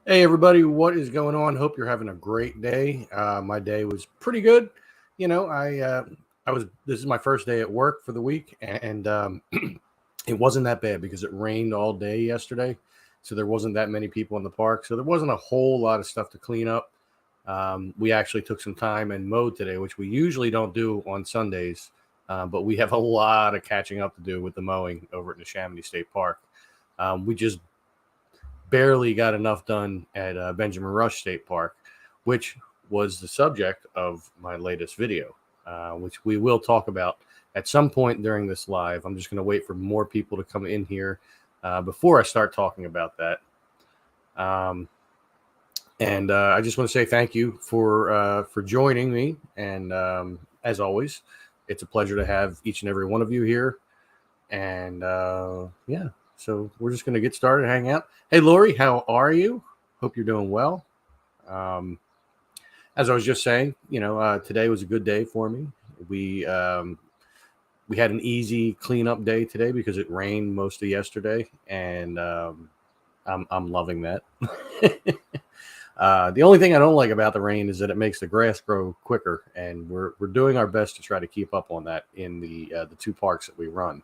Hey everybody, what is going on? Hope you're having a great day. My day was pretty good. I was. This is my first day at work for the week, and it wasn't that bad because it rained all day yesterday, so there wasn't that many people in the park. So there wasn't a whole lot of stuff to clean up. We actually took some time and mowed today, which we usually don't do on Sundays, but we have a lot of catching up to do with the mowing over at Neshaminy State Park. We just barely got enough done at Benjamin Rush State Park, which was the subject of my latest video, which we will talk about at some point during this live. I'm just going to wait for more people to come in here before I start talking about that. And I just want to say thank you for joining me. And as always, it's a pleasure to have each and every one of you here. And yeah. So we're just going to get started, hang out. Hey, Lori, how are you? Hope you're doing well. As I was just saying, today was a good day for me. We had an easy cleanup day today because it rained most of yesterday, and I'm loving that. The only thing I don't like about the rain is that it makes the grass grow quicker, and we're doing our best to try to keep up on that in the two parks that we run.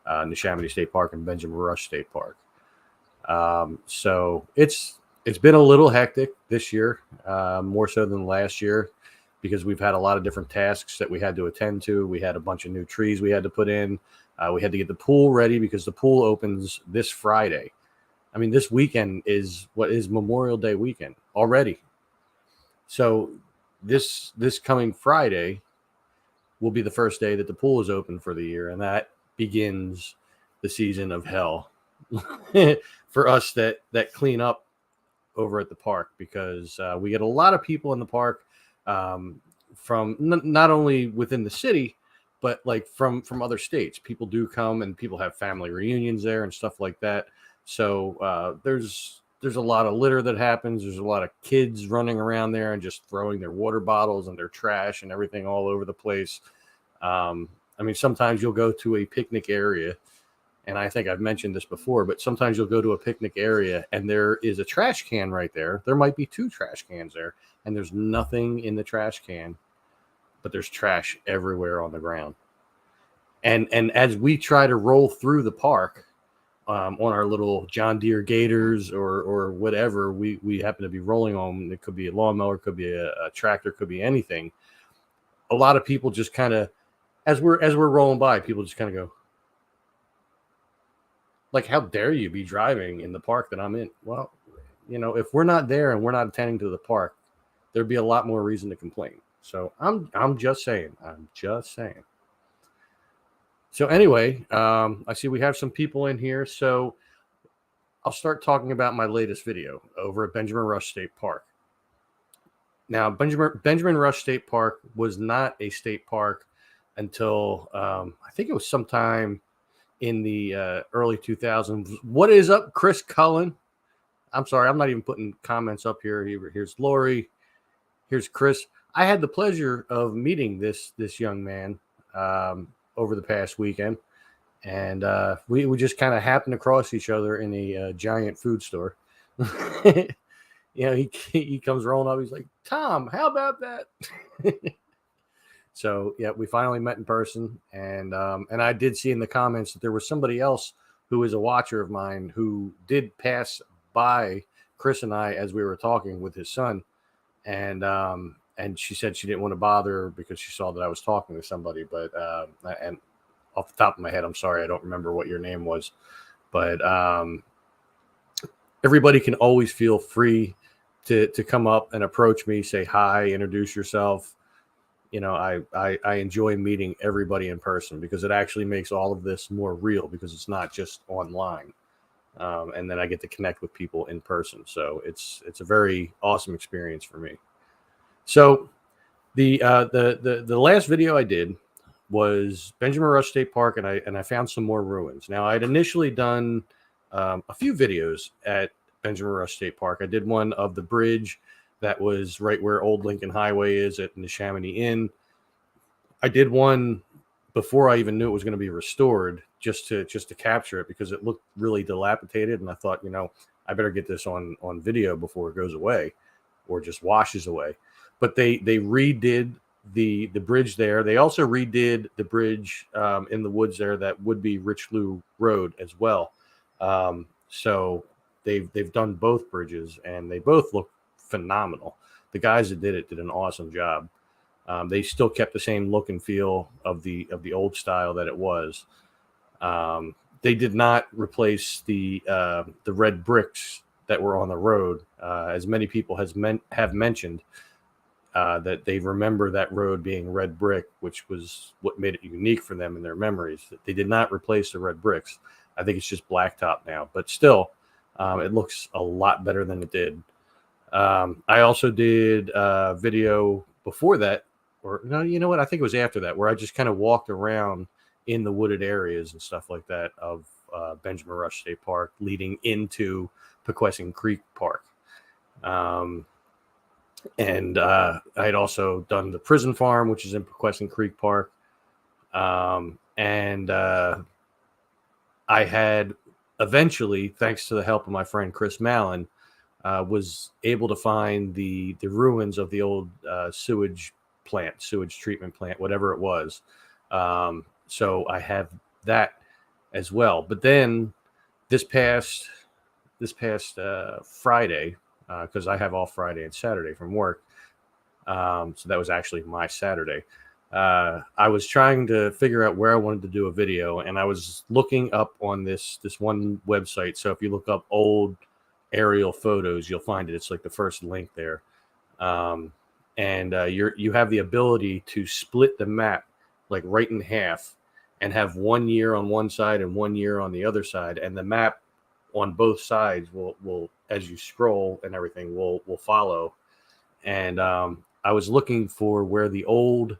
Neshaminy State Park and Benjamin Rush State Park. So it's been a little hectic this year, more so than last year, because we've had a lot of different tasks that we had to attend to. We had a bunch of new trees we had to put in. We had to get the pool ready because the pool opens this Friday. I mean, this weekend is Memorial Day weekend already. So this coming Friday will be the first day that the pool is open for the year, and that begins the season of hell for us that clean up over at the park, because we get a lot of people in the park from not only within the city, but like from other states. People do come, and people have family reunions there and stuff like that. So there's a lot of litter that happens. There's a lot of kids running around there and just throwing their water bottles and their trash and everything all over the place. I mean, sometimes you'll go to a picnic area, and I think I've mentioned this before, but sometimes you'll go to a picnic area and there is a trash can right there. There might be two trash cans there, and there's nothing in the trash can, but there's trash everywhere on the ground. And as we try to roll through the park on our little John Deere Gators or whatever we happen to be rolling on, it could be a lawnmower, could be a tractor, could be anything. A lot of people just kind of, as we're rolling by, people just kind of go, like, how dare you be driving in the park that I'm in? Well, if we're not there and we're not attending to the park, there'd be a lot more reason to complain. So I'm just saying. So anyway, I see we have some people in here. So I'll start talking about my latest video over at Benjamin Rush State Park. Now, Benjamin Rush State Park was not a state park until I think it was sometime in the early 2000s. What is up, Chris Cullen? I'm sorry, I'm not even putting comments up here. Here's Lori. Here's Chris. I had the pleasure of meeting this young man over the past weekend, and we just kind of happened to cross each other in a giant food store. He comes rolling up. He's like, Tom, how about that? So yeah, we finally met in person, and I did see in the comments that there was somebody else who is a watcher of mine who did pass by Chris and I as we were talking with his son, and she said she didn't want to bother because she saw that I was talking to somebody. But and off the top of my head, I'm sorry, I don't remember what your name was, but everybody can always feel free to come up and approach me, say hi, introduce yourself. I enjoy meeting everybody in person because it actually makes all of this more real, because it's not just online. And then I get to connect with people in person. So it's a very awesome experience for me. So the last video I did was Benjamin Rush State Park, and I found some more ruins. Now, I'd initially done a few videos at Benjamin Rush State Park. I did one of the bridge that was right where Old Lincoln Highway is at Neshaminy Inn. I did one before I even knew it was going to be restored, just to capture it, because it looked really dilapidated. And I thought, I better get this on video before it goes away or just washes away. But they redid the bridge there. They also redid the bridge in the woods there that would be Richelieu Road as well. So they've done both bridges, and they both look phenomenal. The guys that did it did an awesome job. They still kept the same look and feel of the old style that it was. They did not replace the red bricks that were on the road, as many people have mentioned that they remember that road being red brick, which was what made it unique for them in their memories. They did not replace the red bricks. I think it's just blacktop now, but still, it looks a lot better than it did. I also did a video before that, or no, you know what? I think it was after that, where I just kind of walked around in the wooded areas and stuff like that of Benjamin Rush State Park, leading into Pequesson Creek Park. And I had also done the prison farm, which is in Pequesson Creek Park. And I had eventually, thanks to the help of my friend Chris Mallon, was able to find the ruins of the old sewage treatment plant, whatever it was. So I have that as well. But then this past Friday, because I have off Friday and Saturday from work, so that was actually my Saturday. I was trying to figure out where I wanted to do a video, and I was looking up on this one website. So if you look up old aerial photos, you'll find it. It's like the first link there. And you have the ability to split the map like right in half and have 1 year on one side and 1 year on the other side. And the map on both sides will as you scroll and everything will follow. And I was looking for where the old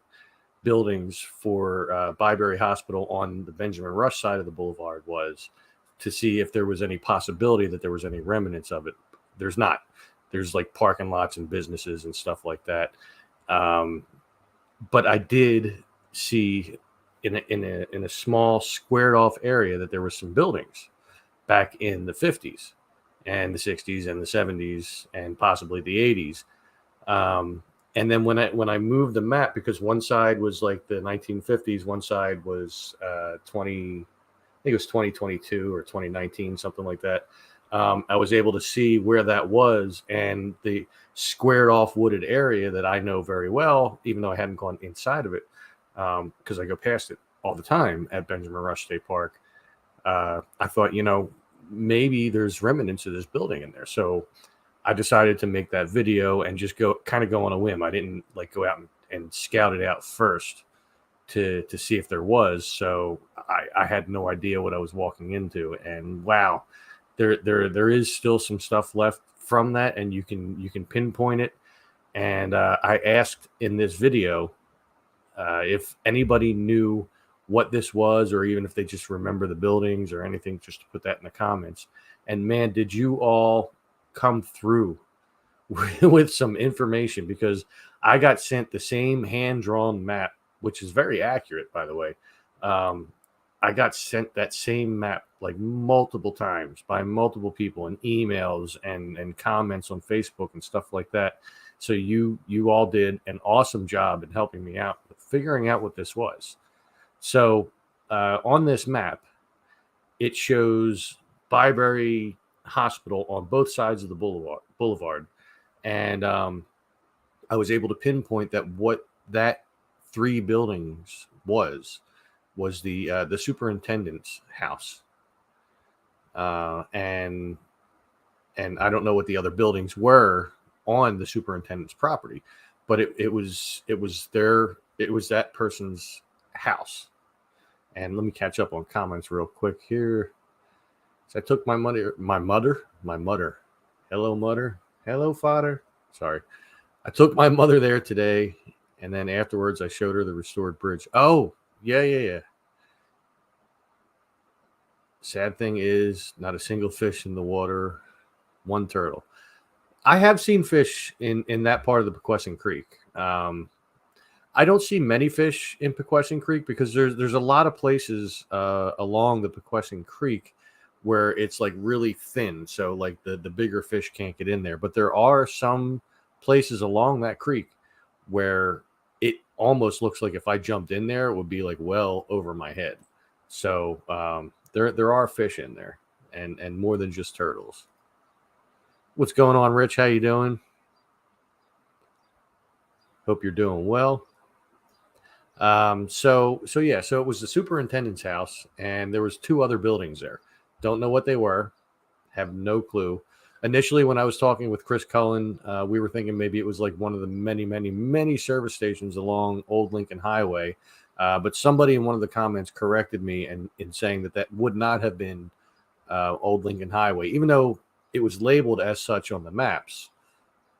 buildings for Byberry Hospital on the Benjamin Rush side of the boulevard was, to see if there was any possibility that there was any remnants of it. There's not. There's like parking lots and businesses and stuff like that. But I did see in a small squared off area that there were some buildings back in the 50s and the 60s and the 70s and possibly the 80s. And then when I moved the map, because one side was like the 1950s, one side was 2022 or 2019, something like that. I was able to see where that was, and the squared off wooded area that I know very well, even though I hadn't gone inside of it, because I go past it all the time at Benjamin Rush State Park. I thought, maybe there's remnants of this building in there. So I decided to make that video and just go on a whim. I didn't like go out and scout it out first to see if there was. So I had no idea what I was walking into, and wow, there is still some stuff left from that, and you can pinpoint it. And I asked in this video if anybody knew what this was, or even if they just remember the buildings or anything, just to put that in the comments. And man, did you all come through with some information, because I got sent the same hand-drawn map, which is very accurate, by the way. I got sent that same map like multiple times by multiple people in emails and comments on Facebook and stuff like that. So you all did an awesome job in helping me out with figuring out what this was. So on this map, it shows Byberry Hospital on both sides of the boulevard. And I was able to pinpoint that what that three buildings was the superintendent's house. And I don't know what the other buildings were on the superintendent's property, but it was that person's house. And let me catch up on comments real quick here. So I took my mother. Hello, mother. Hello, father. Sorry. I took my mother there today, and then afterwards I showed her the restored bridge. Oh, yeah. Sad thing is, not a single fish in the water, one turtle. I have seen fish in that part of the Pequesson Creek. I don't see many fish in Pequesson Creek because there's a lot of places along the Pequesson Creek where it's like really thin, so like the bigger fish can't get in there. But there are some places along that creek where it almost looks like if I jumped in there, it would be like well over my head. So there are fish in there, and more than just turtles. What's going on, Rich? How you doing? Hope you're doing well. So yeah, so it was the superintendent's house, and there was two other buildings there. Don't know what they were, have no clue. Initially, when I was talking with Chris Cullen, we were thinking maybe it was like one of the many service stations along Old Lincoln Highway. But somebody in one of the comments corrected me and in saying that that would not have been Old Lincoln Highway, even though it was labeled as such on the maps.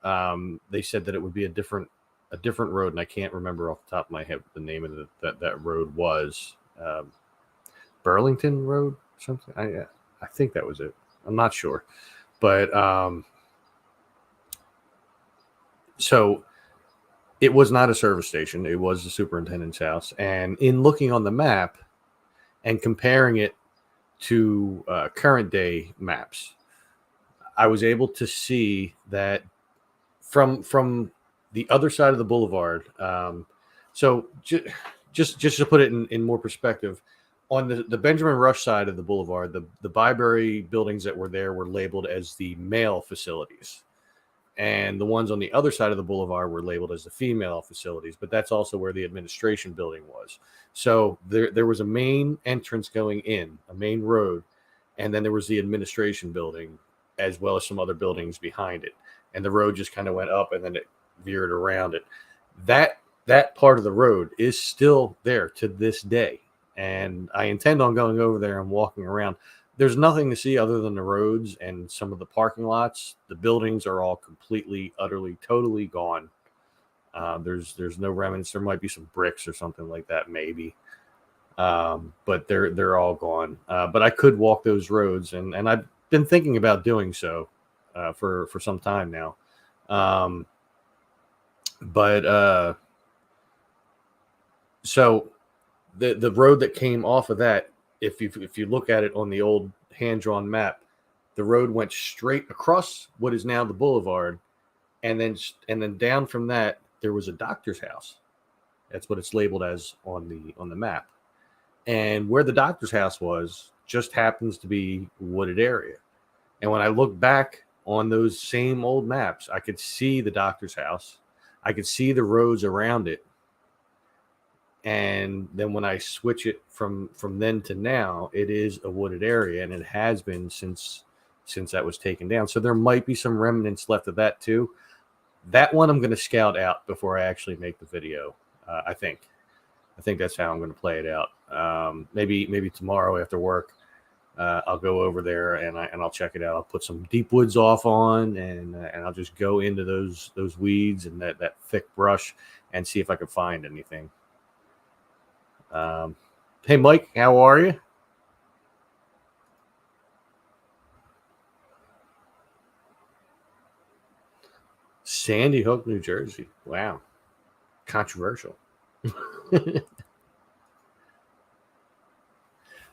They said that it would be a different road, and I can't remember off the top of my head what the name of that road was. Burlington Road, something. I think that was it. I'm not sure, but so it was not a service station. It was the superintendent's house. And in looking on the map and comparing it to current day maps, I was able to see that from the other side of the boulevard. So just to put it in more perspective, on the Benjamin Rush side of the boulevard, the Byberry buildings that were there were labeled as the male facilities. And the ones on the other side of the boulevard were labeled as the female facilities, but that's also where the administration building was. So there was a main entrance going in, a main road, and then there was the administration building, as well as some other buildings behind it. And the road just kind of went up, and then it veered around it. That part of the road is still there to this day. And I intend on going over there and walking around. There's nothing to see other than the roads and some of the parking lots. The buildings are all completely, utterly, totally gone. There's no remnants. There might be some bricks or something like that, maybe. But they're all gone. But I could walk those roads, and I've been thinking about doing so for some time now. So the road that came off of that, if you look at it on the old hand-drawn map, the road went straight across what is now the boulevard, and then down from that there was a doctor's house. That's what it's labeled as on the map. And where the doctor's house was just happens to be wooded area. And when I look back on those same old maps, I could see the doctor's house. I could see the roads around it. And then when I switch it from then to now, it is a wooded area, and it has been since that was taken down. So there might be some remnants left of that too. That one I'm going to scout out before I actually make the video. I think that's how I'm going to play it out. Maybe tomorrow after work, I'll go over there and I'll check it out. I'll put some deep woods off on, and I'll just go into those weeds and that thick brush and see if I can find anything. Hey, Mike, how are you? Sandy Hook, New Jersey. Wow. Controversial.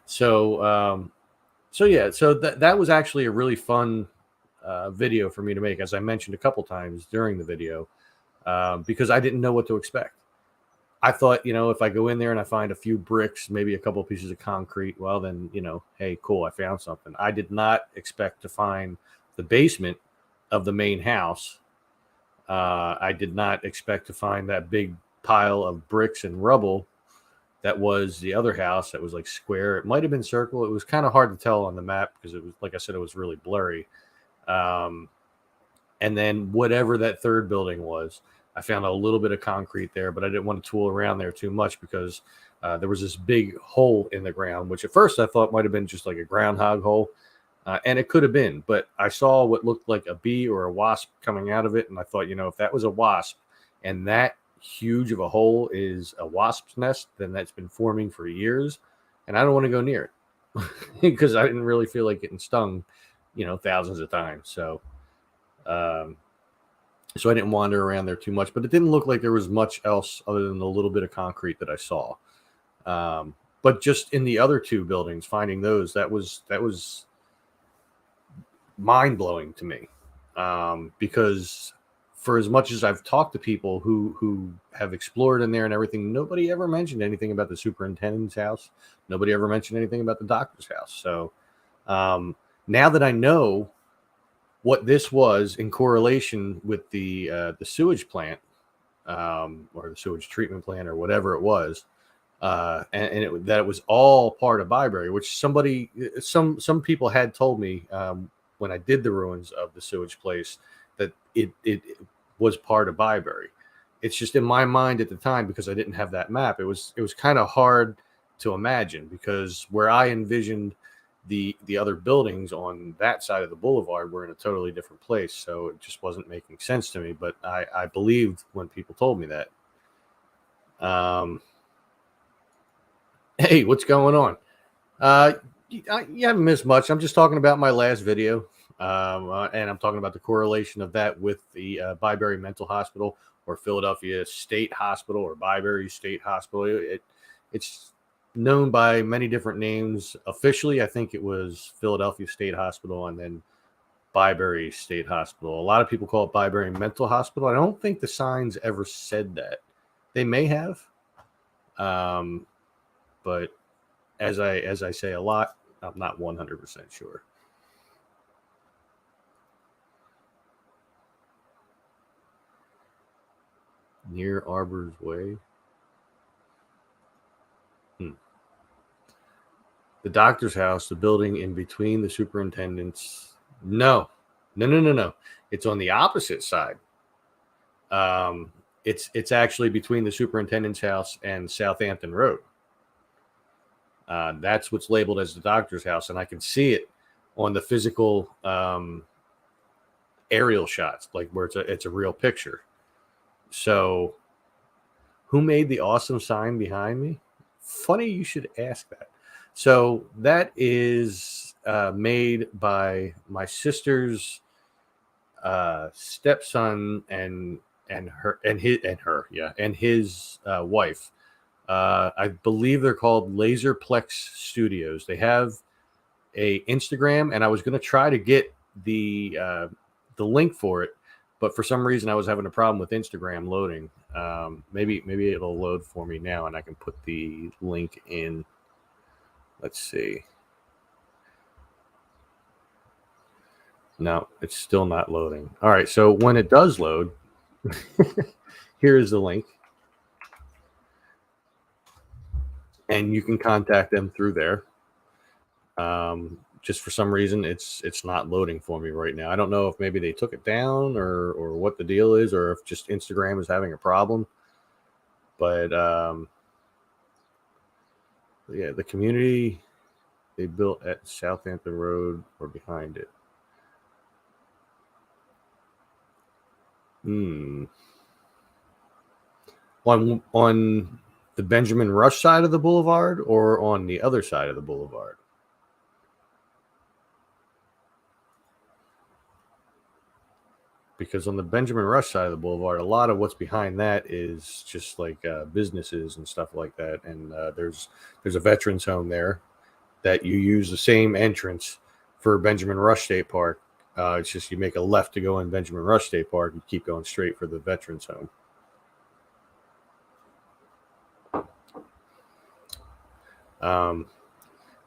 So that was actually a really fun video for me to make, as I mentioned a couple times during the video, because I didn't know what to expect. I thought, if I go in there and I find a few bricks, maybe a couple of pieces of concrete, well, then, hey, cool, I found something. I did not expect to find the basement of the main house. I did not expect to find that big pile of bricks and rubble that was the other house that was like square. It might have been circle. It was kind of hard to tell on the map because it was, like I said, it was really blurry. And then whatever that third building was, I found a little bit of concrete there, but I didn't want to tool around there too much because there was this big hole in the ground, which at first I thought might have been just like a groundhog hole. And it could have been, but I saw what looked like a bee or a wasp coming out of it. And I thought, if that was a wasp and that huge of a hole is a wasp's nest, then that's been forming for years. And I don't want to go near it because I didn't really feel like getting stung, thousands of times. So I didn't wander around there too much, but it didn't look like there was much else other than the little bit of concrete that I saw. But just in the other two buildings, finding those, that was mind blowing to me, because for as much as I've talked to people who have explored in there and everything, nobody ever mentioned anything about the superintendent's house. Nobody ever mentioned anything about the doctor's house. So now that I know what this was in correlation with the sewage plant, or the sewage treatment plant, or whatever it was, that it was all part of Byberry, which some people had told me, when I did the ruins of the sewage place, that it was part of Byberry. It's just in my mind at the time, because I didn't have that map. It was kind of hard to imagine, because where I envisioned the other buildings on that side of the boulevard were in a totally different place, so it just wasn't making sense to me. But I believed when people told me that. Hey, what's going on? You haven't missed much. I'm just talking about my last video, and I'm talking about the correlation of that with the Byberry Mental Hospital, or Philadelphia State Hospital, or Byberry State Hospital. It's known by many different names. Officially, I think it was Philadelphia State Hospital, and then Byberry State Hospital. A lot of people call it Byberry Mental Hospital. I don't think the signs ever said that. They may have, but as I say a lot, I'm not 100% sure. Near Arbor's Way. The doctor's house, the building in between the superintendent's. No. It's on the opposite side. It's actually between the superintendent's house and Southampton Road. That's what's labeled as the doctor's house, and I can see it on the physical aerial shots, like where it's a real picture. So, who made the awesome sign behind me? Funny you should ask that. So that is made by my sister's stepson and his wife. I believe they're called Laserplex Studios. They have a Instagram, and I was going to try to get the link for it, but for some reason I was having a problem with Instagram loading. Maybe it'll load for me now, and I can put the link in. Let's see. No, it's still not loading. All right, so when it does load, here's the link. And you can contact them through there. Just for some reason, it's not loading for me right now. I don't know if maybe they took it down or what the deal is, or if just Instagram is having a problem. But yeah, the community they built at Southampton Road or behind it. On the Benjamin Rush side of the boulevard, or on the other side of the boulevard? Because on the Benjamin Rush side of the boulevard, a lot of what's behind that is just like businesses and stuff like that. And there's a veterans home there that you use the same entrance for Benjamin Rush State Park. It's just you make a left to go in Benjamin Rush State Park. You keep going straight for the veterans home.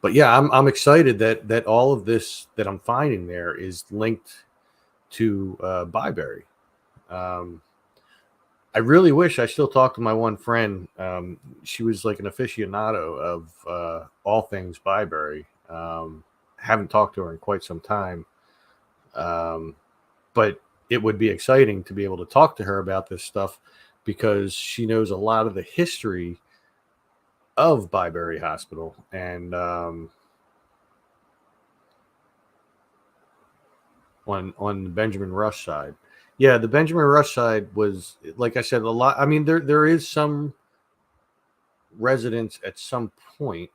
But yeah, I'm excited that all of this that I'm finding there is linked to Byberry. I really wish I still talked to my one friend. She was like an aficionado of all things Byberry. Haven't talked to her in quite some time, but it would be exciting to be able to talk to her about this stuff, because she knows a lot of the history of Byberry Hospital. And on the Benjamin Rush side. Yeah, the Benjamin Rush side was, like I said, a lot. I mean, there is some residents at some point,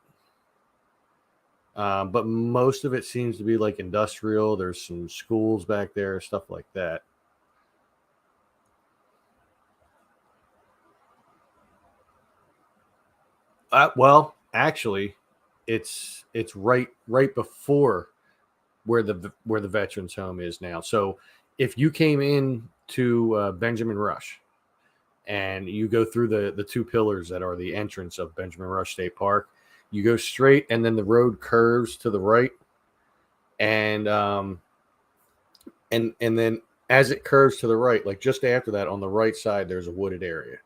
but most of it seems to be like industrial. There's some schools back there, stuff like that. Well, actually, it's right before where the veterans home is now. So if you came in to Benjamin Rush and you go through the two pillars that are the entrance of Benjamin Rush State Park, you go straight, and then the road curves to the right, and and then as it curves to the right, like just after that, on the right side, there's a wooded area.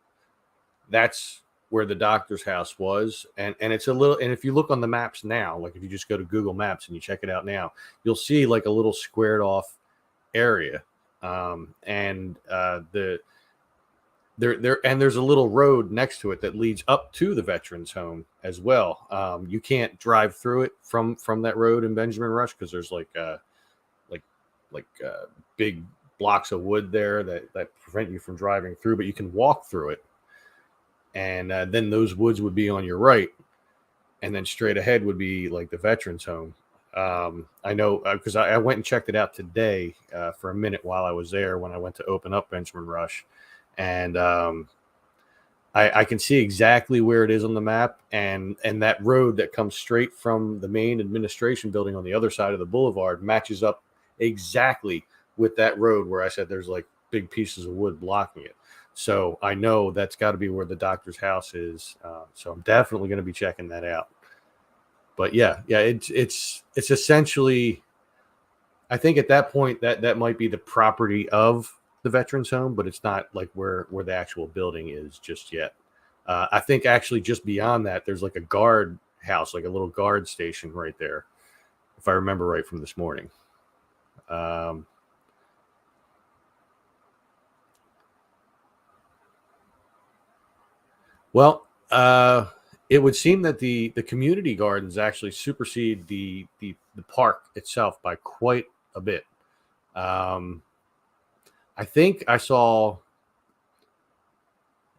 That's where the doctor's house was, and it's a little. And if you look on the maps now, like if you just go to Google Maps and you check it out now, you'll see like a little squared off area, and there's a little road next to it that leads up to the veterans home as well. You can't drive through it from that road in Benjamin Rush because there's like big blocks of wood there that prevent you from driving through, but you can walk through it. And then those woods would be on your right, and then straight ahead would be like the veterans home. I know because I went and checked it out today for a minute while I was there when I went to open up Benjamin Rush, and I can see exactly where it is on the map, and that road that comes straight from the main administration building on the other side of the boulevard matches up exactly with that road where I said there's like big pieces of wood blocking it. So I know that's got to be where the doctor's house is. So I'm definitely going to be checking that out. But yeah, it's essentially, I think at that point that might be the property of the veterans home, but it's not like where the actual building is just yet. I think actually just beyond that, there's like a guard house, like a little guard station right there, if I remember right from this morning. Well, it would seem that the community gardens actually supersede the park itself by quite a bit. I think I saw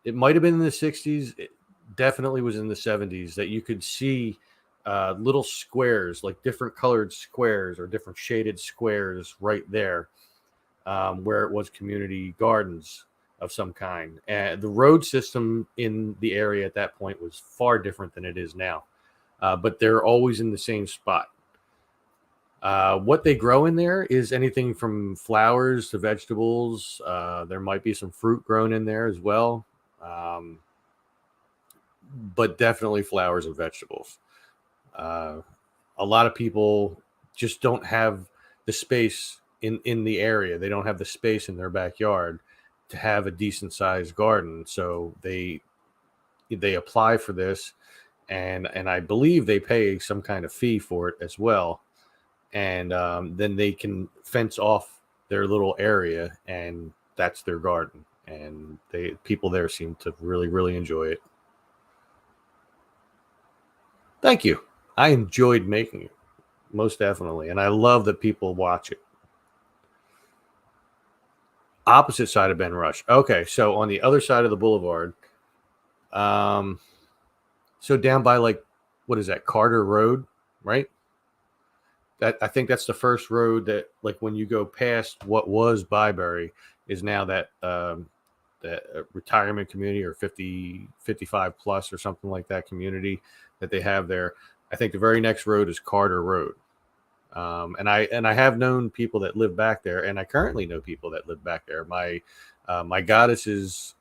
it might have been in the 60s. It definitely was in the 70s that you could see little squares, like different colored squares or different shaded squares right there where it was community gardens of some kind. And the road system in the area at that point was far different than it is now, but they're always in the same spot. What they grow in there is anything from flowers to vegetables. There might be some fruit grown in there as well, but definitely flowers and vegetables. A lot of people just don't have the space in the area. They don't have the space in their backyard to have a decent sized garden. So they apply for this, and I believe they pay some kind of fee for it as well. And then they can fence off their little area, and that's their garden. And people there seem to really, really enjoy it. Thank you. I enjoyed making it, most definitely, and I love that people watch it. Opposite side of Ben Rush. Okay, so on the other side of the boulevard, so down by like, what is that, Carter Road, right? That I think that's the first road that, like, when you go past what was Byberry, is now that retirement community, or 55 plus or something like that community that they have there. I think the very next road is Carter Road. And I have known people that live back there, and I currently know people that live back there. My goddess's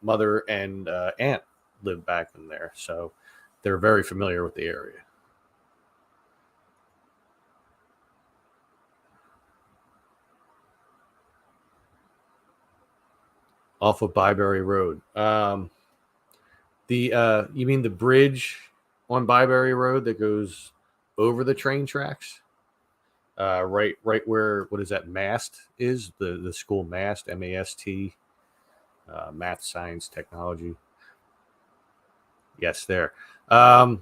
mother and aunt live back in there, so they're very familiar with the area. Off of Byberry Road. You mean the bridge on Byberry Road that goes over the train tracks? Right where, what is that, mast is, the school mast, MAST, math, science, technology. Yes, there. I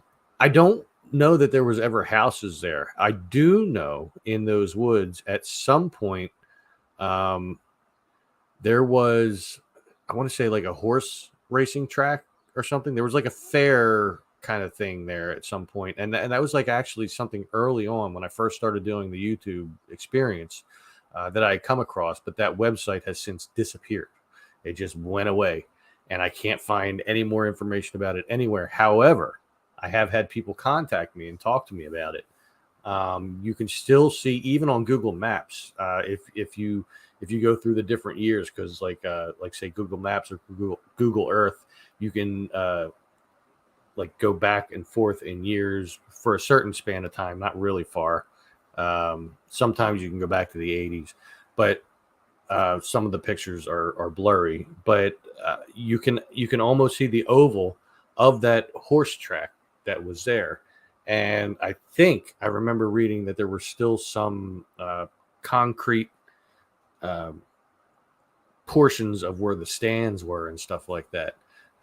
don't know that there was ever houses there. I do know in those woods at some point there was, I want to say, like a horse racing track or something. There was like a fair kind of thing there at some point, and that was like actually something early on when I first started doing the YouTube experience that I had come across, but that website has since disappeared. It just went away, and I can't find any more information about it anywhere. However, I have had people contact me and talk to me about it, You can still see, even on Google Maps, if you go through the different years, because like say Google Maps or Google Earth, you can like go back and forth in years for a certain span of time, not really far. Sometimes you can go back to the 80s, but some of the pictures are blurry. But you can almost see the oval of that horse track that was there. And I think I remember reading that there were still some concrete uh, portions of where the stands were and stuff like that.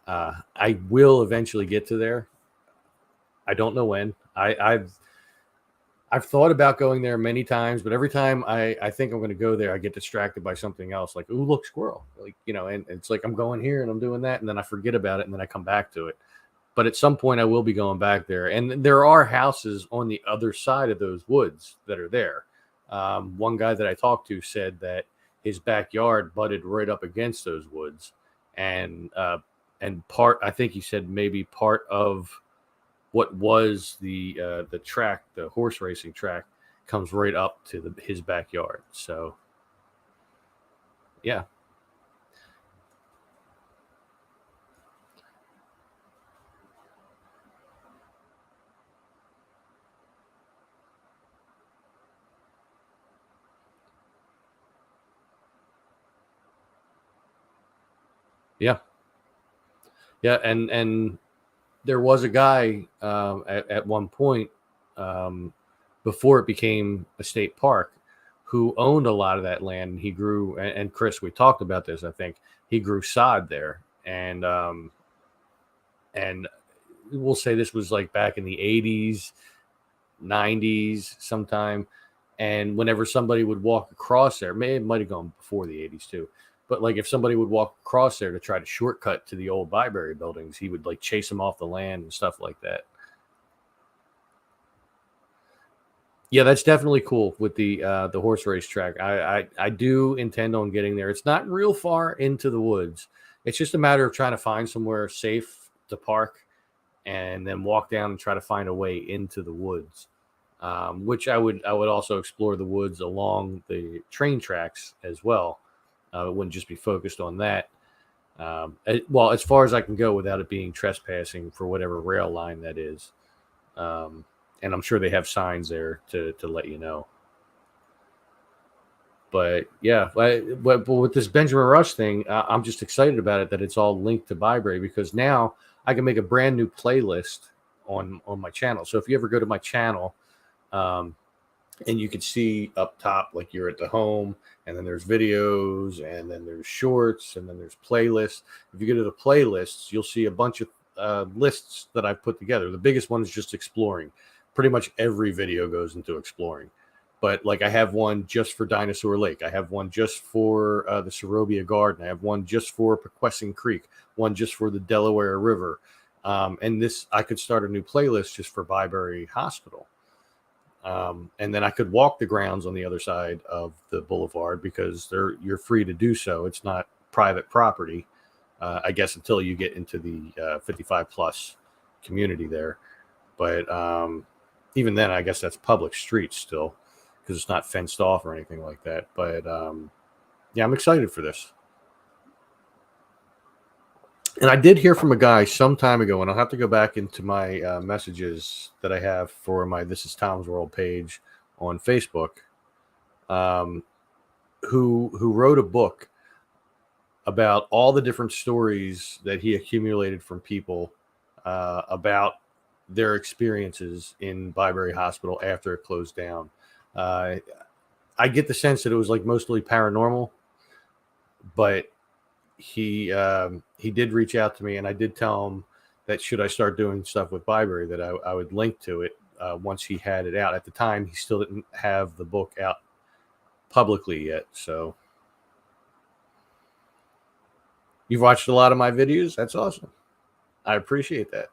I will eventually get to there. I don't know when. I've thought about going there many times, but every time I think I'm going to go there, I get distracted by something else. Like, ooh, look, squirrel! Like, and it's like I'm going here and I'm doing that, and then I forget about it, and then I come back to it. But at some point, I will be going back there, and there are houses on the other side of those woods that are there. One guy that I talked to said that his backyard butted right up against those woods, and part, I think he said maybe part of what was the track, the horse racing track, comes right up to his backyard. So yeah, yeah, yeah, and there was a guy at one point, um, before it became a state park, who owned a lot of that land. And he grew, and Chris, we talked about this. I think he grew sod there, and we'll say this was like back in the 80s, 90s, sometime. And whenever somebody would walk across there, it might have gone before the 80s too. But like if somebody would walk across there to try to shortcut to the old library buildings, he would like chase them off the land and stuff like that. Yeah, that's definitely cool with the horse race track. I do intend on getting there. It's not real far into the woods. It's just a matter of trying to find somewhere safe to park and then walk down and try to find a way into the woods. Which I would also explore the woods along the train tracks as well. It wouldn't just be focused on that. Well, as far as I can go without it being trespassing for whatever rail line that is. Um, and I'm sure they have signs there to let you know. But yeah, but with this Benjamin Rush thing, I'm just excited about it that it's all linked to Bybrary, because now I can make a brand new playlist on my channel. So if you ever go to my channel, um, and you can see up top, like you're at the home, and then there's videos, and then there's shorts, and then there's playlists. If you go to the playlists, you'll see a bunch of lists that I've put together. The biggest one is just exploring. Pretty much every video goes into exploring. But like I have one just for Dinosaur Lake. I have one just for the Sorobia Garden. I have one just for Pequesson Creek. One just for the Delaware River. And this, I could start a new playlist just for Byberry Hospital. And then I could walk the grounds on the other side of the boulevard, because you're free to do so. It's not private property, I guess, until you get into the 55 plus community there. But even then, I guess that's public streets still, because it's not fenced off or anything like that. But yeah, I'm excited for this. And I did hear from a guy some time ago, and I'll have to go back into my messages that I have for my This Is Tom's World page on Facebook, um, who wrote a book about all the different stories that he accumulated from people about their experiences in Byberry Hospital after it closed down. Uh, I get the sense that it was like mostly paranormal, but he did reach out to me, and I did tell him that should I start doing stuff with Byberry, that I would link to it once he had it out. At the time, he still didn't have the book out publicly yet. So you've watched a lot of my videos. That's awesome. I appreciate that.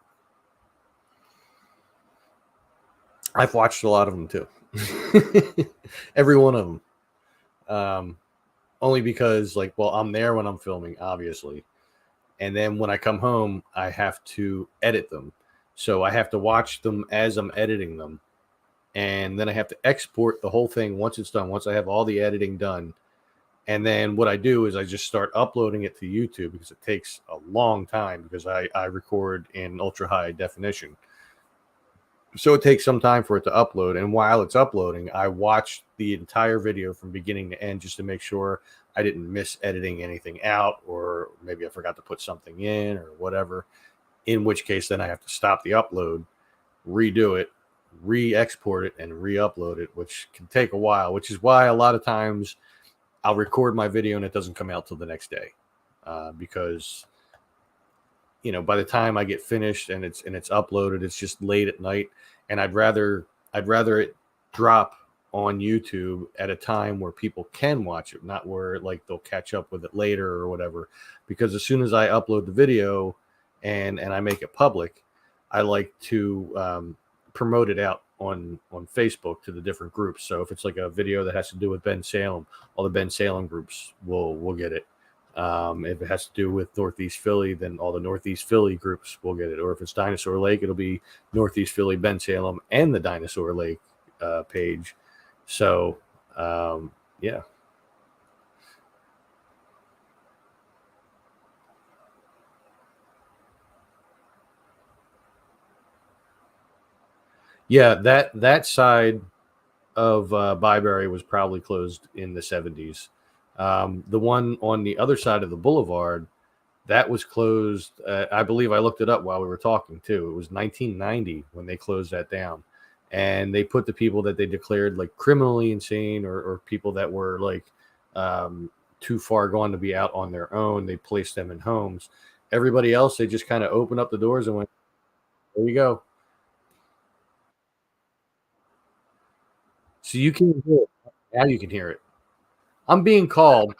I've watched a lot of them too. Every one of them. Only because, like, well, I'm there when I'm filming, obviously. And then when I come home, I have to edit them. So I have to watch them as I'm editing them. and then I have to export the whole thing once it's done. Once I have all the editing done, and then what I do is I just start uploading it to YouTube because it takes a long time because I record in ultra high definition. So it takes some time for it to upload. And while it's uploading, I watch the entire video from beginning to end just to make sure I didn't miss editing anything out, or maybe I forgot to put something in or whatever. In which case, then I have to stop the upload, redo it, re export it, and re upload it, which can take a while, which is why a lot of times I'll record my video and it doesn't come out till the next day, because by the time I get finished and it's uploaded, it's just late at night, and I'd rather it drop on YouTube at a time where people can watch it, not where like they'll catch up with it later or whatever. Because as soon as I upload the video and I make it public, I like to promote it out on Facebook to the different groups. So if it's like a video that has to do with Ben Salem, all the Ben Salem groups will get it. If it has to do with Northeast Philly, then all the Northeast Philly groups will get it. Or if it's Dinosaur Lake, it'll be Northeast Philly, Ben Salem, and the Dinosaur Lake page. So, yeah. Yeah, that side of Byberry was probably closed in the 70s. The one on the other side of the boulevard, that was closed. I believe I looked it up while we were talking too. It was 1990 when they closed that down, and they put the people that they declared like criminally insane, or people that were like too far gone to be out on their own. They placed them in homes. Everybody else, they just kind of opened up the doors and went, "There you go." So you can hear it. Now you can hear it. I'm being called,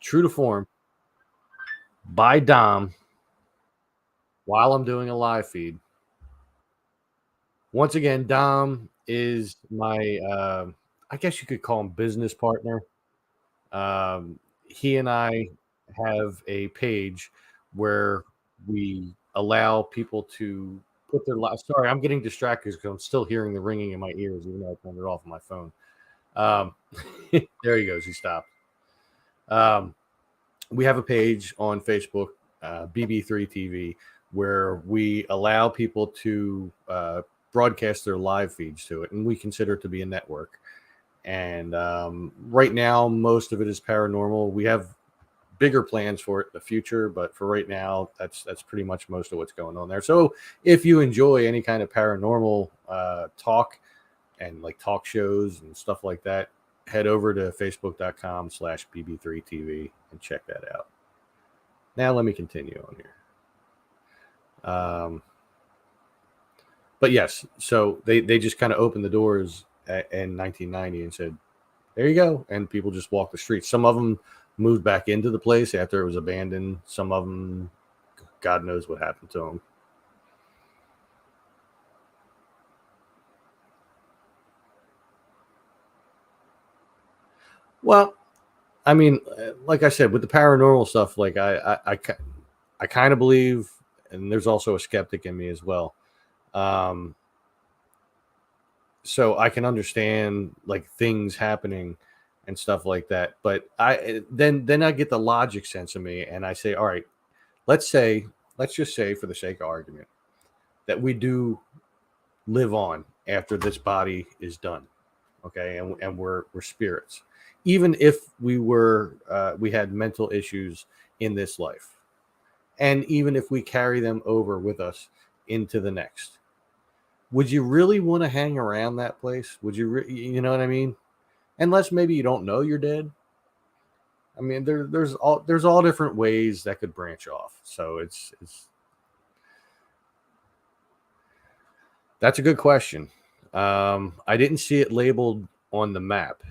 true to form, by Dom while I'm doing a live feed. Once again, Dom is my, I guess you could call him business partner. He and I have a page where we allow people to put their live. Sorry, I'm getting distracted because I'm still hearing the ringing in my ears, even though I turned it off on my phone. Um, there he goes. He stopped. Um, we have a page on Facebook, BB3 TV, where we allow people to broadcast their live feeds to it, and we consider it to be a network. And right now, most of it is paranormal. We have bigger plans for it in the future, but for right now, that's pretty much most of what's going on there. So if you enjoy any kind of paranormal talk and like talk shows and stuff like that, head over to facebook.com/bb3tv and check that out. Now let me continue on here. But yes, so they just kind of opened the doors in 1990 and said, there you go. And people just walked the streets. Some of them moved back into the place after it was abandoned. Some of them, God knows what happened to them. Well, I mean, like I said, with the paranormal stuff, like I kind of believe, and there's also a skeptic in me as well. Um, so I can understand like things happening and stuff like that. But then I get the logic sense of me, and I say, all right, let's just say for the sake of argument that we do live on after this body is done, okay, and we're spirits, even if we had mental issues in this life, and even if we carry them over with us into the next, would you really want to hang around that place? Would you you know what I mean? Unless maybe you don't know you're dead. I mean, there's all different ways that could branch off. So it's that's a good question. I didn't see it labeled on the map.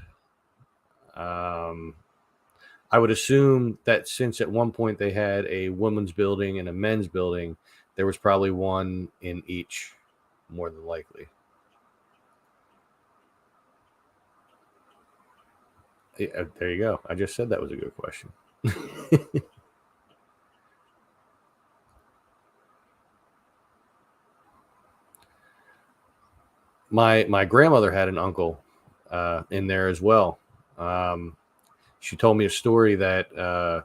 Um, I would assume that since at one point they had a women's building and a men's building, there was probably one in each, more than likely. Yeah, there you go. I just said that was a good question. My grandmother had an uncle in there as well. She told me a story that her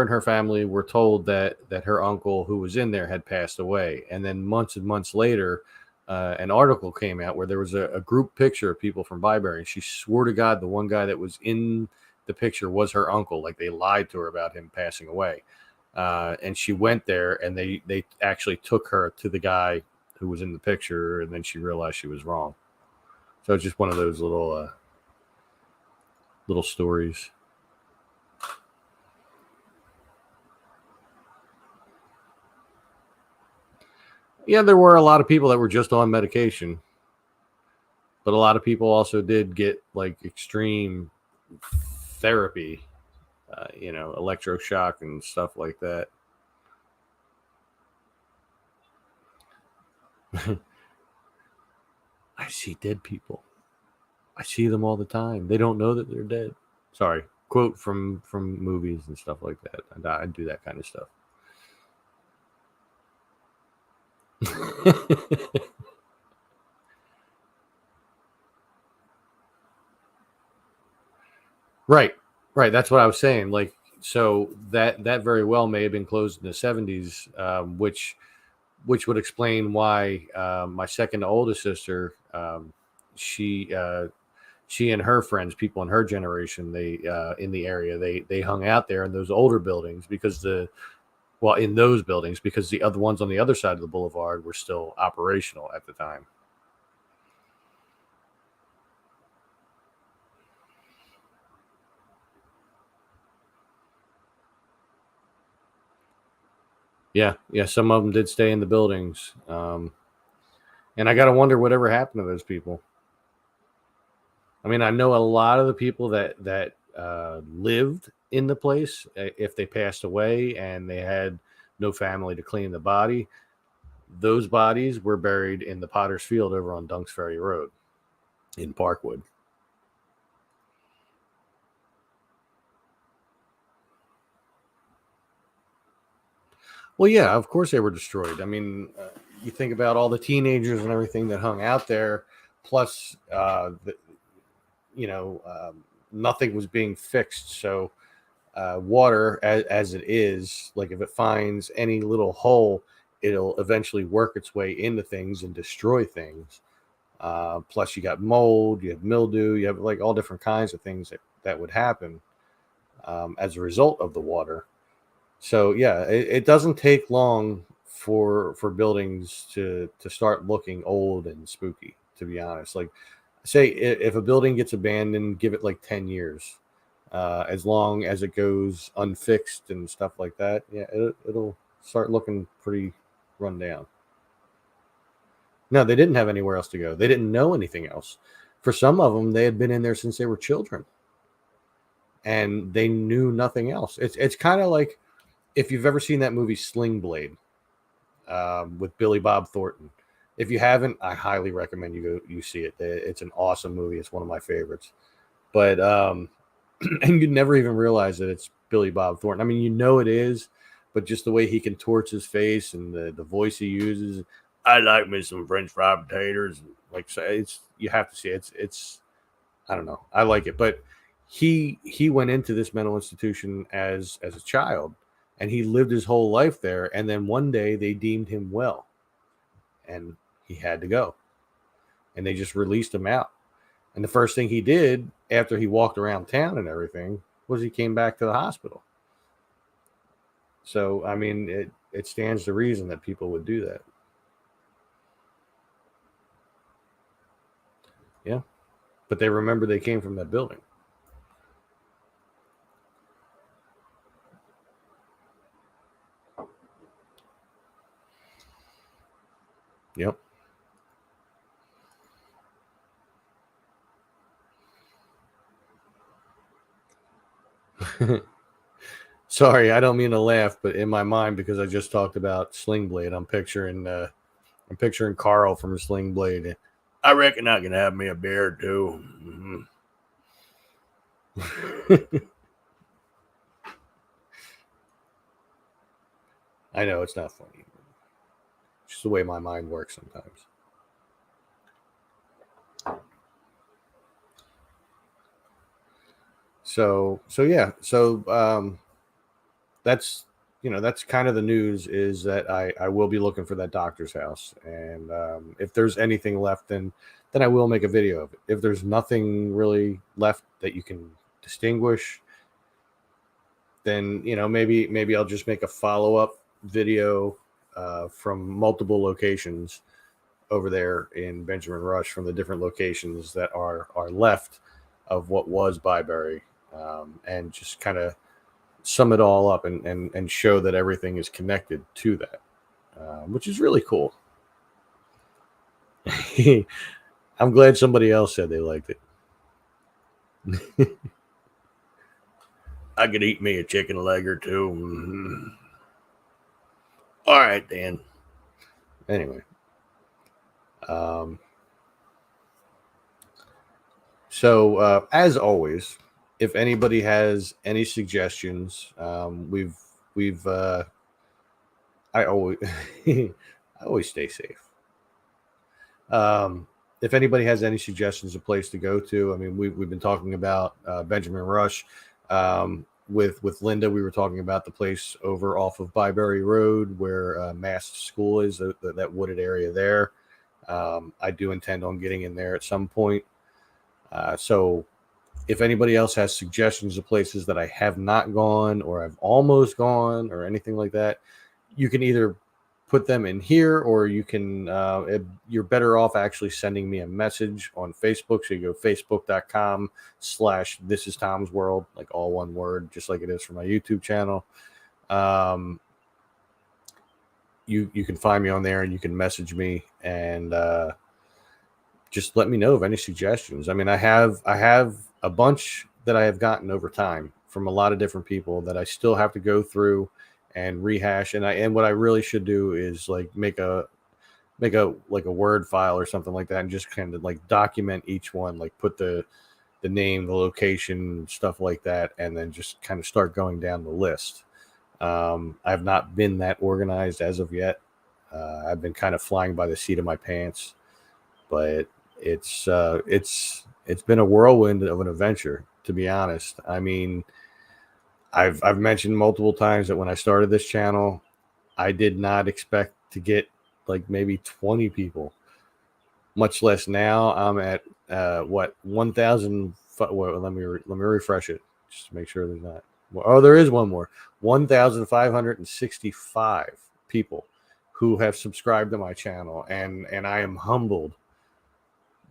and her family were told that her uncle who was in there had passed away, and then months and months later, an article came out where there was a group picture of people from Byberry, and she swore to God the one guy that was in the picture was her uncle. Like, they lied to her about him passing away, and she went there, and they actually took her to the guy who was in the picture, and then she realized she was wrong. So it's just one of those little stories. Yeah, there were a lot of people that were just on medication, but a lot of people also did get like extreme therapy, electroshock and stuff like that. I see dead people. I see them all the time. They don't know that they're dead. Sorry, quote from movies and stuff like that. I do that kind of stuff. Right, right. That's what I was saying. Like, so that very well may have been closed in the 70s, which would explain why my second oldest sister, she she and her friends, people in her generation, they in the area, they hung out there in those older buildings because in those buildings because the other ones on the other side of the boulevard were still operational at the time. Yeah, yeah. Some of them did stay in the buildings, and I got to wonder whatever happened to those people. I mean, I know a lot of the people that lived in the place, if they passed away and they had no family to clean the body, those bodies were buried in the Potter's Field over on Dunks Ferry Road in Parkwood. Well, yeah, of course they were destroyed. I mean, you think about all the teenagers and everything that hung out there, plus, you know, nothing was being fixed. So, water, as it is, like if it finds any little hole, it'll eventually work its way into things and destroy things. Plus, you got mold, you have mildew, you have like all different kinds of things that would happen as a result of the water. So yeah, it doesn't take long for buildings to start looking old and spooky. To be honest, like say if a building gets abandoned, give it like 10 years. As long as it goes unfixed and stuff like that, yeah, it'll start looking pretty run down. No, they didn't have anywhere else to go. They didn't know anything else. For some of them, they had been in there since they were children, and they knew nothing else. It's kind of like if you've ever seen that movie Sling Blade with Billy Bob Thornton. If you haven't, I highly recommend you see it. It's an awesome movie. It's one of my favorites. But and you never even realize that it's Billy Bob Thornton. I mean, you know it is, but just the way he contorts his face and the voice he uses. I like me some French fried potatoes. Like, so it's, you have to see it. It's I don't know. I like it, but he went into this mental institution as a child, and he lived his whole life there. And then one day they deemed him well, and he had to go, and they just released him out. And the first thing he did after he walked around town and everything was he came back to the hospital. So I mean, it stands to reason that people would do that. Yeah, but they remember they came from that building. Yep. Sorry, I don't mean to laugh, but in my mind, because I just talked about Sling Blade, I'm picturing Carl from Sling Blade. I reckon I can have me a beer too. Mm-hmm. I know it's not funny. It's just the way my mind works sometimes. So that's that's kind of the news, is that I will be looking for that doctor's house, and if there's anything left, then I will make a video of it. If there's nothing really left that you can distinguish, then maybe I'll just make a follow-up video from multiple locations over there in Benjamin Rush, from the different locations that are left of what was Byberry, and just kind of sum it all up and show that everything is connected to that, which is really cool. I'm glad somebody else said they liked it. I could eat me a chicken leg or two. Mm-hmm. All right, Dan. Anyway, so as always, if anybody has any suggestions, we've I always I always stay safe. If anybody has any suggestions, a place to go to, I mean, we've been talking about Benjamin Rush. With Linda, we were talking about the place over off of Byberry Road where Mass School is, that wooded area there. I do intend on getting in there at some point. So if anybody else has suggestions of places that I have not gone, or I've almost gone, or anything like that, you can either put them in here, or you can you're better off actually sending me a message on Facebook. So you go facebook.com/This Is Tom's World, like all one word, just like it is for my YouTube channel. You can find me on there, and you can message me, and just let me know of any suggestions. I mean, I have a bunch that I have gotten over time from a lot of different people that I still have to go through and rehash. And what I really should do is like make a like a Word file or something like that, and just kind of like document each one, like put the name, the location, stuff like that, and then just kind of start going down the list. I've not been that organized as of yet. I've been kind of flying by the seat of my pants, but it's been a whirlwind of an adventure, to be honest. I mean, I've mentioned multiple times that when I started this channel, I did not expect to get like maybe 20 people, much less now. I'm at 1,000. Well, let me refresh it just to make sure there's not. Oh, there is one more. 1,565 people who have subscribed to my channel, and I am humbled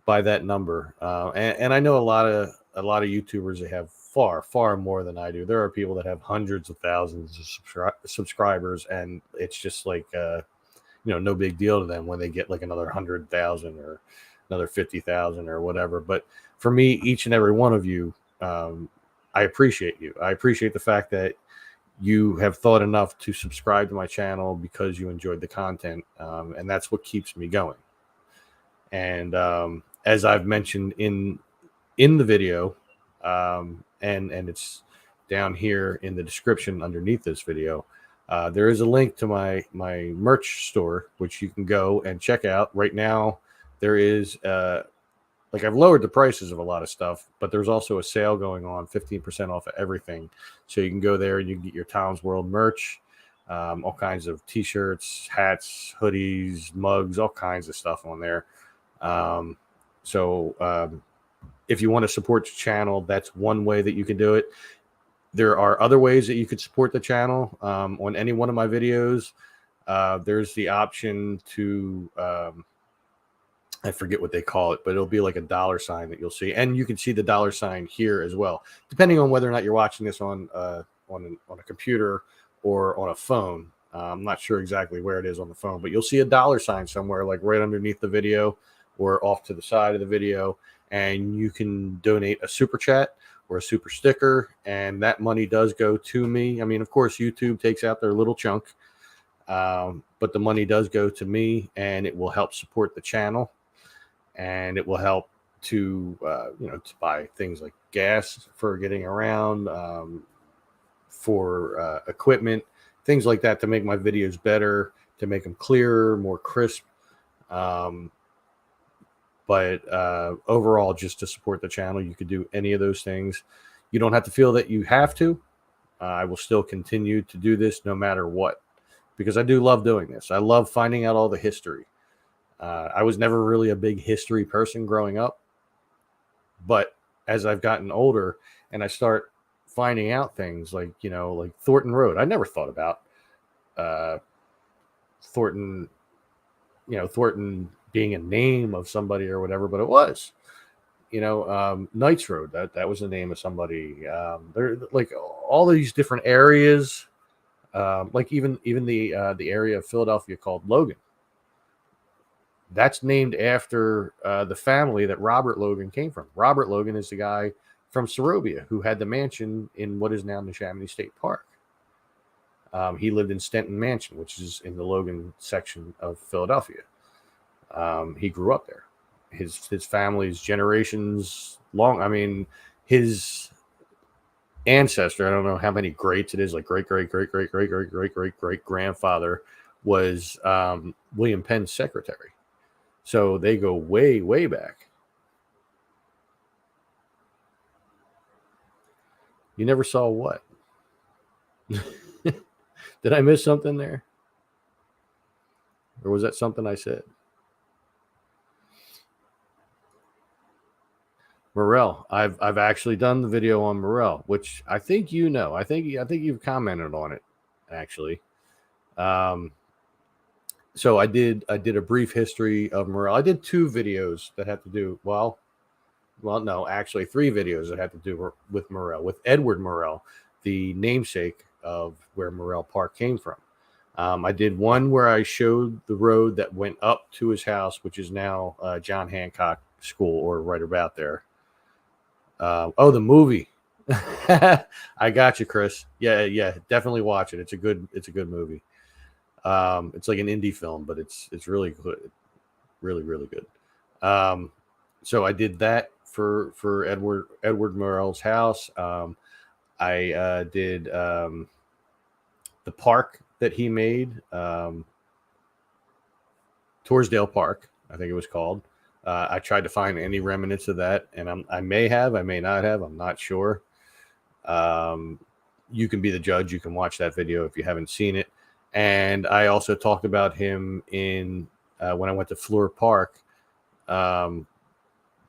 by that number. And I know a lot of YouTubers that have far more than I do. There are people that have hundreds of thousands of subscribers, and it's just like no big deal to them when they get like another 100,000 or another 50,000 or whatever. But for me, each and every one of you, I appreciate you. I appreciate the fact that you have thought enough to subscribe to my channel because you enjoyed the content, and that's what keeps me going. And as I've mentioned in the video, and it's down here in the description underneath this video, there is a link to my merch store, which you can go and check out. Right now, there is like, I've lowered the prices of a lot of stuff, but there's also a sale going on, 15% off of everything. So you can go there and you can get your Tom's World merch, all kinds of t-shirts, hats, hoodies, mugs, all kinds of stuff on there. If you want to support the channel, that's one way that you can do it. There are other ways that you could support the channel. On any one of my videos, there's the option to, I forget what they call it, but it'll be like a $sign that you'll see. And you can see the $sign here as well, depending on whether or not you're watching this on a computer or on a phone. I'm not sure exactly where it is on the phone, but you'll see a $sign somewhere, like right underneath the video or off to the side of the video, and you can donate a super chat or a super sticker, and that money does go to me. I mean, of course, YouTube takes out their little chunk, but the money does go to me, and it will help support the channel, and it will help to to buy things like gas for getting around, for equipment, things like that, to make my videos better, to make them clearer, more crisp. But overall, just to support the channel, you could do any of those things. You don't have to feel that you have to. I will still continue to do this no matter what, because I do love doing this. I love finding out all the history. I was never really a big history person growing up, but as I've gotten older and I start finding out things like, like Thornton Road, I never thought about Thornton, Thornton being a name of somebody or whatever, but it was. Knights Road, that was the name of somebody. There, like all these different areas, like even the area of Philadelphia called Logan. That's named after the family that Robert Logan came from. Robert Logan is the guy from Sorobia who had the mansion in what is now Neshaminy State Park. He lived in Stenton Mansion, which is in the Logan section of Philadelphia. He grew up there. His family's generations long. I mean, his ancestor, I don't know how many greats it is, like great grandfather was William Penn's secretary. So they go way, way back. You never saw what? Did I miss something there? Or was that something I said? Morel. I've actually done the video on Morel, which I think you know. I think you've commented on it, actually. So I did a brief history of Morel. I did 2 videos that had to do no, actually 3 videos that had to do with Morel, with Edward Morel, the namesake of where Morel Park came from. I did one where I showed the road that went up to his house, which is now John Hancock School, or right about there. The movie. I got you, Chris. Yeah, definitely watch it. It's a good movie. It's like an indie film, but it's really good, really, really good. So I did that for Edward Morel's house. I did the park that he made, Torresdale Park, I think it was called. I tried to find any remnants of that, and I may have, I may not have, I'm not sure. You can be the judge. You can watch that video if you haven't seen it. And I also talked about him in when I went to Fleur Park,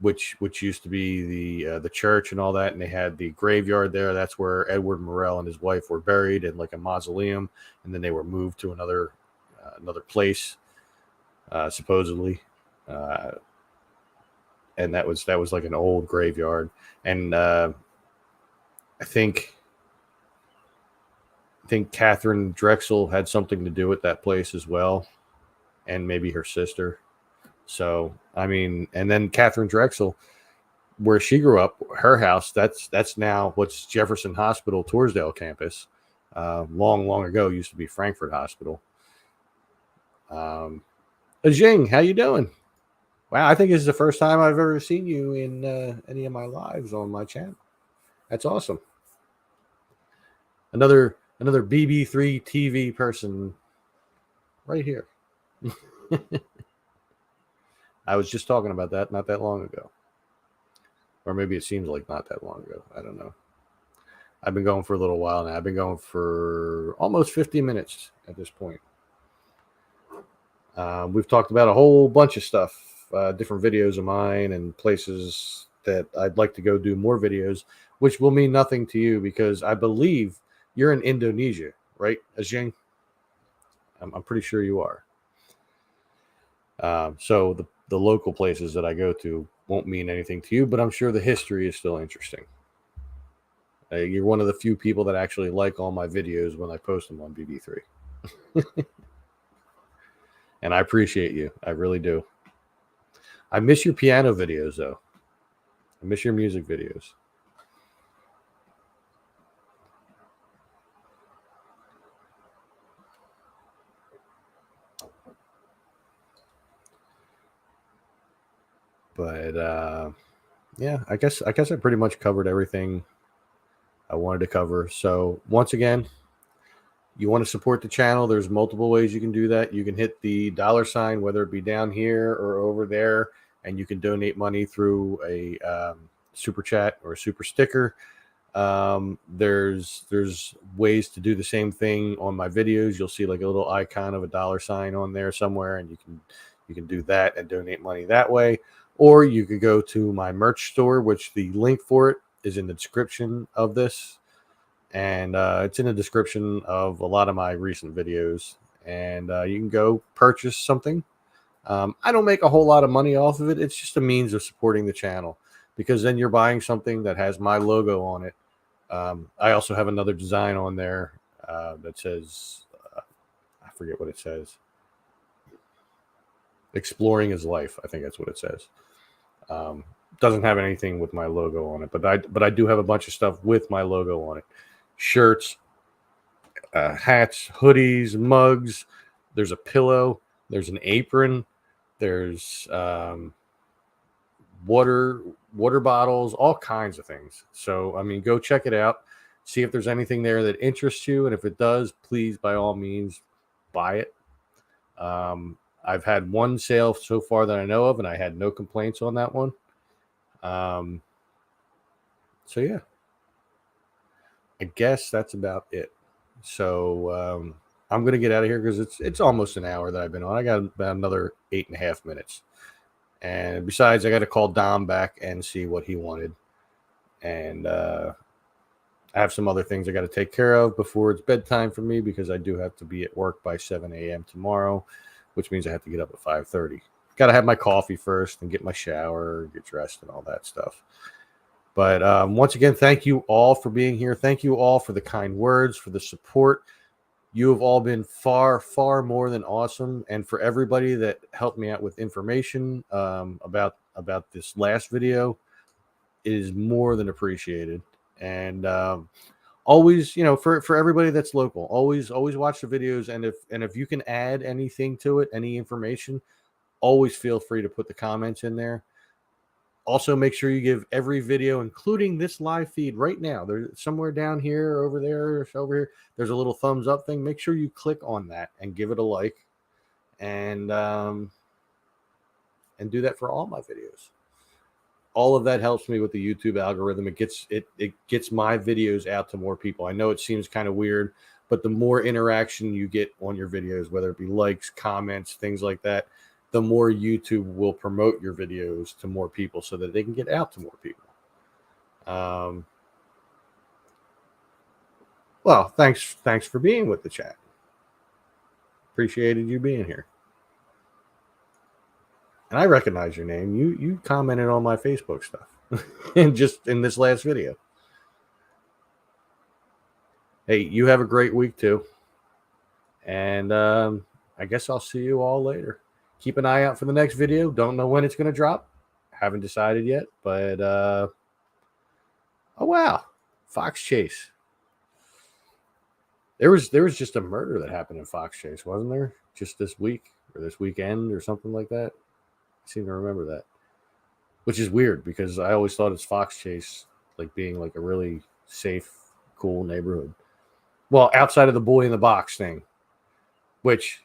which used to be the church and all that, and they had the graveyard there. That's where Edward Morel and his wife were buried in like a mausoleum, and then they were moved to another place, supposedly. And that was like an old graveyard, and I think Catherine Drexel had something to do with that place as well, and maybe her sister. So I mean, and then Catherine Drexel, where she grew up, her house, that's now what's Jefferson Hospital, Torresdale campus. Long ago used to be Frankfurt Hospital. Jing, how you doing? Wow, I think this is the first time I've ever seen you in any of my lives on my channel. That's awesome. Another BB3 TV person right here. I was just talking about that not that long ago. Or maybe it seems like not that long ago. I don't know. I've been going for a little while now. I've been going for almost 50 minutes at this point. We've talked about a whole bunch of stuff. Different videos of mine and places that I'd like to go do more videos, which will mean nothing to you because I believe you're in Indonesia, right, Ajing? I'm pretty sure you are. So the local places that I go to won't mean anything to you, but I'm sure the history is still interesting. You're one of the few people that actually like all my videos when I post them on BB3. And I appreciate you. I really do. I miss your piano videos, though. I miss your music videos. But yeah, I guess I pretty much covered everything I wanted to cover. So once again, you want to support the channel, there's multiple ways you can do that. You can hit the $sign, whether it be down here or over there, and you can donate money through a super chat or a super sticker. There's ways to do the same thing on my videos. You'll see like a little icon of a $sign on there somewhere, and you can do that and donate money that way. Or you could go to my merch store, which the link for it is in the description of this, and it's in the description of a lot of my recent videos. And you can go purchase something. I don't make a whole lot of money off of it. It's just a means of supporting the channel, because then you're buying something that has my logo on it. I also have another design on there that says, I forget what it says. Exploring is life. I think that's what it says. Doesn't have anything with my logo on it, but I do have a bunch of stuff with my logo on it. Shirts, hats, hoodies, mugs. There's a pillow. There's an apron. There's water bottles, all kinds of things. So, I mean, go check it out. See if there's anything there that interests you. And if it does, please, by all means, buy it. I've had one sale so far that I know of, and I had no complaints on that one. So, yeah. I guess that's about it. So, I'm going to get out of here because it's almost an hour that I've been on. I got about another 8.5 minutes. And besides, I got to call Dom back and see what he wanted. And I have some other things I got to take care of before it's bedtime for me, because I do have to be at work by 7 a.m. tomorrow, which means I have to get up at 5:30. Got to have my coffee first and get my shower, get dressed, and all that stuff. But once again, thank you all for being here. Thank you all for the kind words, for the support. You have all been far, far more than awesome. And for everybody that helped me out with information about this last video, it is more than appreciated. And always, for everybody that's local, always watch the videos. And if you can add anything to it, any information, always feel free to put the comments in there. Also, make sure you give every video, including this live feed right now. There's somewhere down here, over there, over here. There's a little thumbs up thing. Make sure you click on that and give it a like, and do that for all my videos. All of that helps me with the YouTube algorithm. It gets my videos out to more people. I know it seems kind of weird, but the more interaction you get on your videos, whether it be likes, comments, things like that, the more YouTube will promote your videos to more people so that they can get out to more people. Well, thanks for being with the chat. Appreciated you being here. And I recognize your name. You commented on my Facebook stuff and just in this last video. Hey, you have a great week too. And I guess I'll see you all later. Keep an eye out for the next video. Don't know when it's going to drop. Haven't decided yet, but oh wow, Fox Chase. There was just a murder that happened in Fox Chase, wasn't there? Just this week or this weekend or something like that. I seem to remember that, which is weird because I always thought it's Fox Chase like being like a really safe, cool neighborhood. Well, outside of the boy in the box thing, which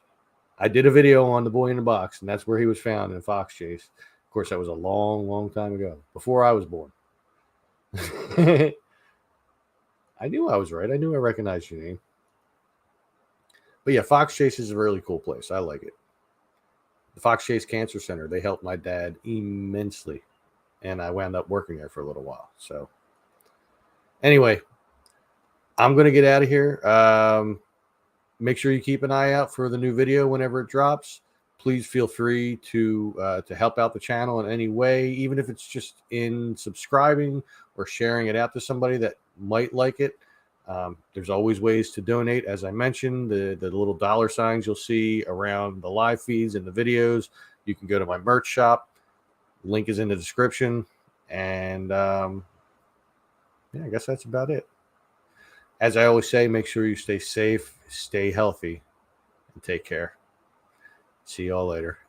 I did a video on the boy in the box, and that's where he was found in Fox Chase. Of course, that was a long, long time ago, before I was born. I knew I was right. I knew I recognized your name. But yeah, Fox Chase is a really cool place. I like it. The Fox Chase Cancer Center, they helped my dad immensely. And I wound up working there for a little while. So anyway, I'm going to get out of here. Make sure you keep an eye out for the new video whenever it drops. Please feel free to help out the channel in any way, even if it's just in subscribing or sharing it out to somebody that might like it. There's always ways to donate. As I mentioned, the little $signs you'll see around the live feeds and the videos. You can go to my merch shop. Link is in the description. And yeah, I guess that's about it. As I always say, make sure you stay safe, stay healthy, and take care. See y'all later.